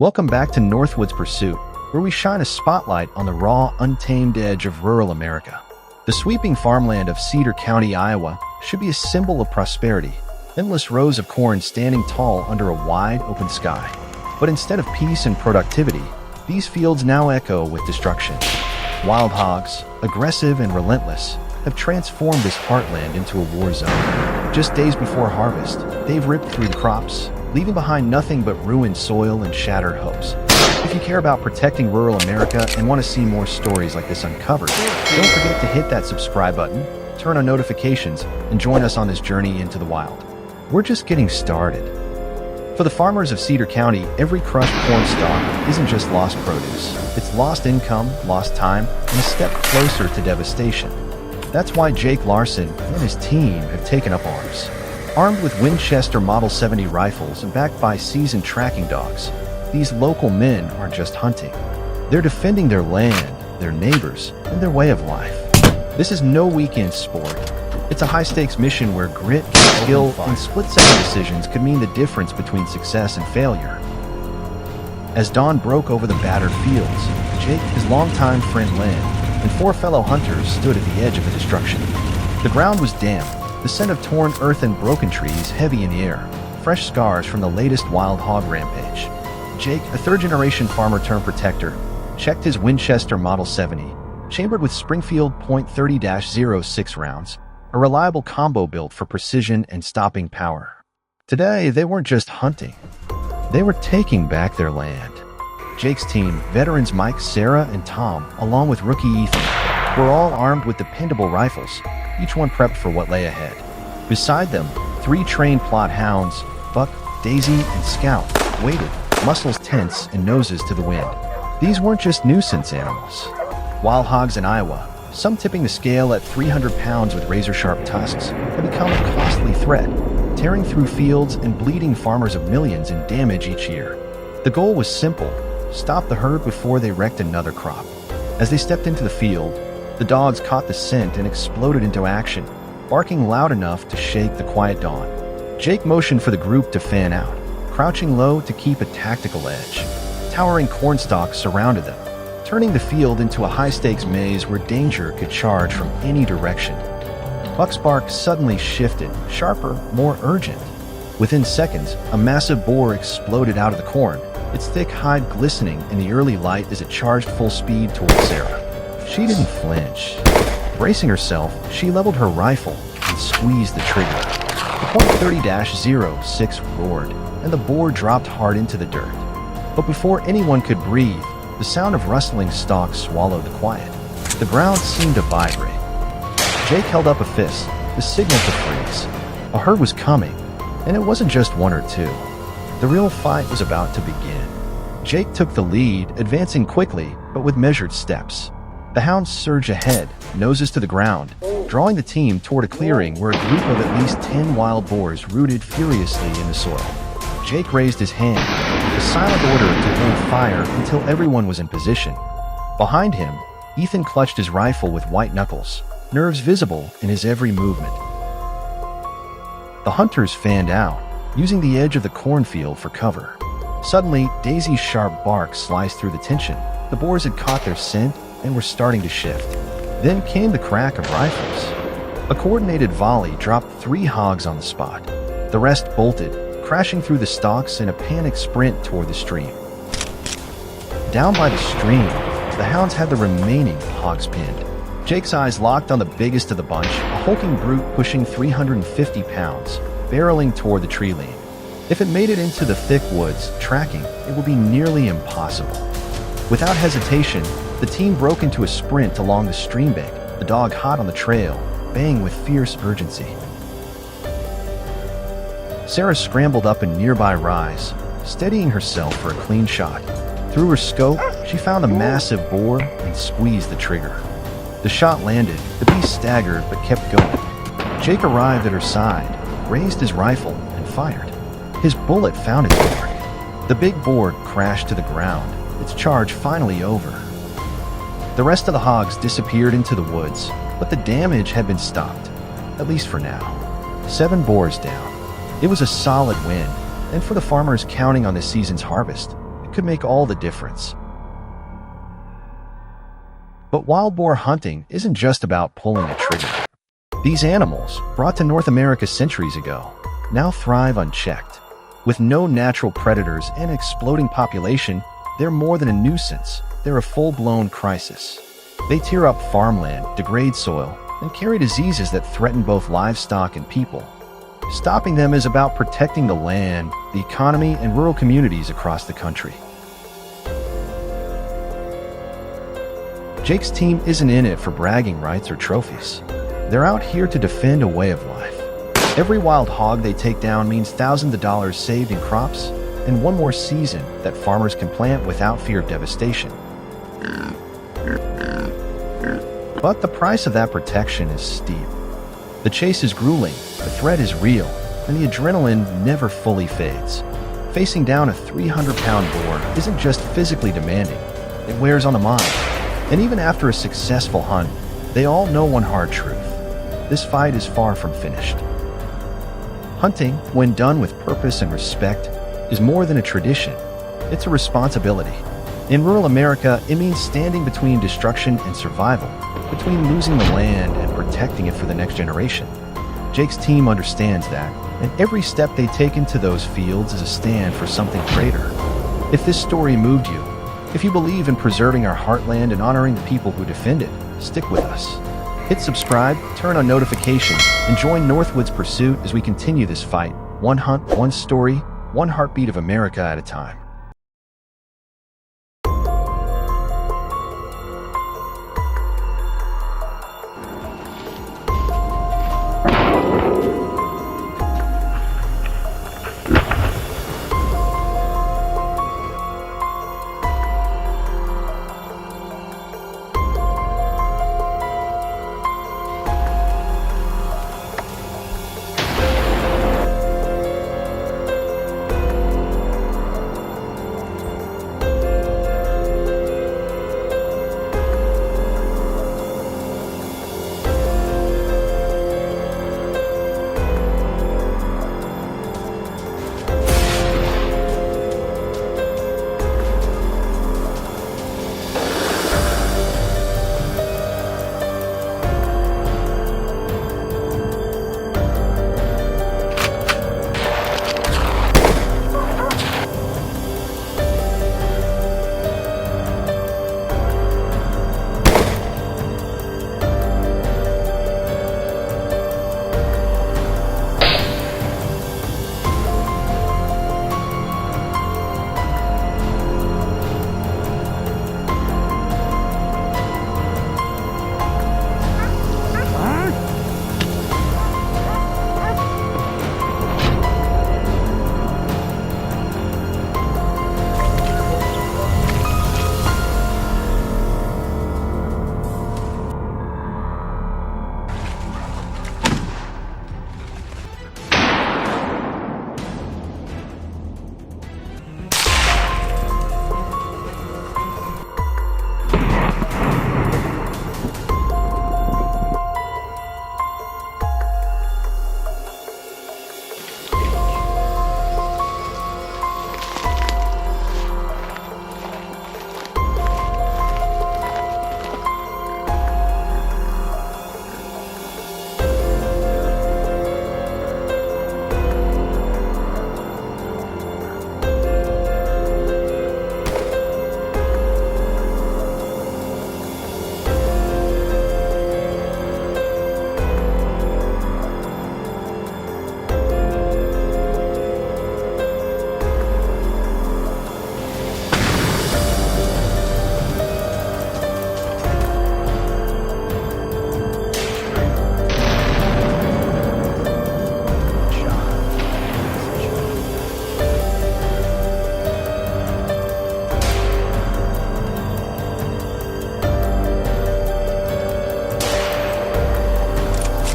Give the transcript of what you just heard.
Welcome back to Northwoods Pursuit, where we shine a spotlight on the raw, untamed edge of rural America. The sweeping farmland of Cedar County, Iowa, should be a symbol of prosperity, endless rows of corn standing tall under a wide, open sky. But instead of peace and productivity, these fields now echo with destruction. Wild hogs, aggressive and relentless, have transformed this heartland into a war zone. Just days before harvest, they've ripped through the crops, leaving behind nothing but ruined soil and shattered hopes. If you care about protecting rural America and want to see more stories like this uncovered, don't forget to hit that subscribe button, turn on notifications, and join us on this journey into the wild. We're just getting started. For the farmers of Cedar County, every crushed corn stalk isn't just lost produce. It's lost income, lost time, and a step closer to devastation. That's why Jake Larson and his team have taken up arms. Armed with Winchester Model 70 rifles and backed by seasoned tracking dogs, these local men aren't just hunting. They're defending their land, their neighbors, and their way of life. This is no weekend sport. It's a high-stakes mission where grit, skill, and split-second decisions could mean the difference between success and failure. As dawn broke over the battered fields, Jake, his longtime friend Lynn, and four fellow hunters stood at the edge of the destruction. The ground was damp, the scent of torn earth and broken trees heavy in the air, fresh scars from the latest wild hog rampage. Jake, a third-generation farmer-turned-protector, checked his Winchester Model 70, chambered with Springfield .30-06 rounds, a reliable combo built for precision and stopping power. Today, they weren't just hunting. They were taking back their land. Jake's team, veterans Mike, Sarah, and Tom, along with rookie Ethan, were all armed with dependable rifles, each one prepped for what lay ahead. Beside them, three trained plot hounds, Buck, Daisy, and Scout, waited, muscles tense and noses to the wind. These weren't just nuisance animals. Wild hogs in Iowa, some tipping the scale at 300 pounds with razor-sharp tusks, have become a costly threat, tearing through fields and bleeding farmers of millions in damage each year. The goal was simple: stop the herd before they wrecked another crop. As they stepped into the field, the dogs caught the scent and exploded into action, barking loud enough to shake the quiet dawn. Jake motioned for the group to fan out, crouching low to keep a tactical edge. Towering corn stalks surrounded them, turning the field into a high-stakes maze where danger could charge from any direction. Buck's bark suddenly shifted, sharper, more urgent. Within seconds, a massive boar exploded out of the corn, its thick hide glistening in the early light as it charged full speed towards Sarah. She didn't flinch. Bracing herself, she leveled her rifle and squeezed the trigger. The .30-06 roared, and the boar dropped hard into the dirt. But before anyone could breathe, the sound of rustling stalks swallowed the quiet. The ground seemed to vibrate. Jake held up a fist, the signal to freeze. A herd was coming, and it wasn't just one or two. The real fight was about to begin. Jake took the lead, advancing quickly, but with measured steps. The hounds surged ahead, noses to the ground, drawing the team toward a clearing where a group of at least 10 wild boars rooted furiously in the soil. Jake raised his hand, a silent order to hold fire until everyone was in position. Behind him, Ethan clutched his rifle with white knuckles, nerves visible in his every movement. The hunters fanned out, using the edge of the cornfield for cover. Suddenly, Daisy's sharp bark sliced through the tension. The boars had caught their scent and were starting to shift. Then came the crack of rifles. A coordinated volley dropped 3 hogs on the spot. The rest bolted, crashing through the stalks in a panicked sprint toward the stream. Down by the stream, the hounds had the remaining hogs pinned. Jake's eyes locked on the biggest of the bunch, a hulking brute pushing 350 pounds, barreling toward the tree line. If it made it into the thick woods, tracking it would be nearly impossible. Without hesitation, the team broke into a sprint along the stream bank, the dog hot on the trail, baying with fierce urgency. Sarah scrambled up a nearby rise, steadying herself for a clean shot. Through her scope, she found a massive boar and squeezed the trigger. The shot landed, the beast staggered but kept going. Jake arrived at her side, raised his rifle, and fired. His bullet found its mark. The big boar crashed to the ground, its charge finally over. The rest of the hogs disappeared into the woods, but the damage had been stopped, at least for now. 7 boars down. It was a solid win, and for the farmers counting on this season's harvest, it could make all the difference. But wild boar hunting isn't just about pulling a trigger. These animals, brought to North America centuries ago, now thrive unchecked. With no natural predators and an exploding population, they're more than a nuisance, they're a full-blown crisis. They tear up farmland, degrade soil, and carry diseases that threaten both livestock and people. Stopping them is about protecting the land, the economy, and rural communities across the country. Jake's team isn't in it for bragging rights or trophies. They're out here to defend a way of life. Every wild hog they take down means thousands of dollars saved in crops and one more season that farmers can plant without fear of devastation. But the price of that protection is steep. The chase is grueling, the threat is real, and the adrenaline never fully fades. Facing down a 300-pound boar isn't just physically demanding, it wears on the mind. And even after a successful hunt, they all know one hard truth. This fight is far from finished. Hunting, when done with purpose and respect, is more than a tradition. It's a responsibility. In rural America, it means standing between destruction and survival, between losing the land and protecting it for the next generation. Jake's team understands that, and every step they take into those fields is a stand for something greater. If this story moved you, if you believe in preserving our heartland and honoring the people who defend it, stick with us. Hit subscribe, turn on notifications, and join Northwoods' pursuit as we continue this fight, one hunt, one story, one heartbeat of America at a time.